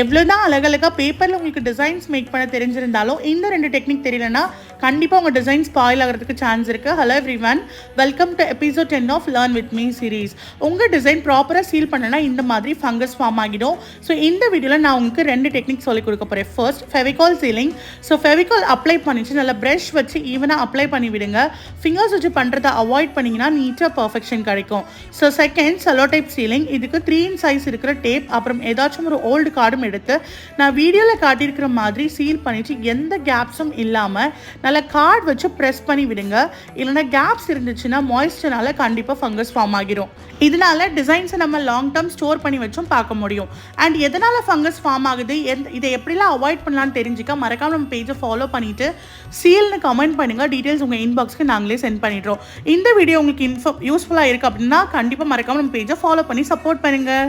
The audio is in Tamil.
எவ்வளோதான் அழகழகாக பேப்பரில் உங்களுக்கு டிசைன்ஸ் மேக் பண்ண தெரிஞ்சிருந்தாலும் இந்த 2 டெக்னிக் தெரியலனா கண்டிப்பாக உங்கள் டிசைன் ஸ்பாயில் ஆகிறதுக்கு சான்ஸ் இருக்குது. Hello everyone, welcome to episode 10 of learn with me series. உங்கள் டிசைன் ப்ராப்பராக சீல் பண்ணனா இந்த மாதிரி ஃபங்கஸ் ஃபார்ம் ஆகிடும். ஸோ இந்த வீடியோவில் நான் உங்களுக்கு 2 டெக்னிக் சொல்லிக் கொடுக்க போகிறேன். First Fevicol ceiling. So Fevicol apply பண்ணிச்சு நல்லா ப்ரஷ் வச்சு ஈவனாக அப்ளை பண்ணி விடுங்க. ஃபிங்கர்ஸ் வச்சு பண்ணுறதை அவாய்ட் பண்ணிங்கன்னா நீட்டாக பர்ஃபெக்ஷன் கிடைக்கும். So second sello type ceiling. இதுக்கு 3 சைஸ் இருக்கிற டேப் அப்புறம் ஏதாச்சும் ஒரு ஓல்டு கார்டும் எடுத்து நான் வீடியோவில் காட்டியிருக்கிற மாதிரி சீல் பண்ணிட்டு எந்த கேப்ஸும் இல்லாமல் நல்லா கார்டு வச்சு ப்ரெஸ் பண்ணி விடுங்க. இல்லைனா கேப்ஸ் இருந்துச்சுன்னா மாய்ஸ்சர்னால கண்டிப்பாக ஃபங்கஸ் ஃபார்ம் ஆகிரும். இதனால டிசைன்ஸை நம்ம லாங் டேர்ம் ஸ்டோர் பண்ணி வச்சும் பார்க்க முடியும். அண்ட் எதனால் ஃபங்கஸ் ஃபார்ம் ஆகுது, இதை எப்படிலாம் அவாய்ட் பண்ணலான்னு தெரிஞ்சுக்க மறக்காம நம்ம பேஜை ஃபாலோ பண்ணிவிட்டு சீல்னு கமெண்ட் பண்ணுங்கள். டீட்டெயில்ஸ் உங்கள் இன்பாக்ஸ்க்கு நாங்களே சென்ட் பண்ணிடுறோம். இந்த வீடியோ உங்களுக்கு யூஸ்ஃபுல்லாக இருக்குது அப்படின்னா கண்டிப்பாக மறக்காம நம்ம பேஜை ஃபாலோ பண்ணி சப்போர்ட் பண்ணுங்கள்.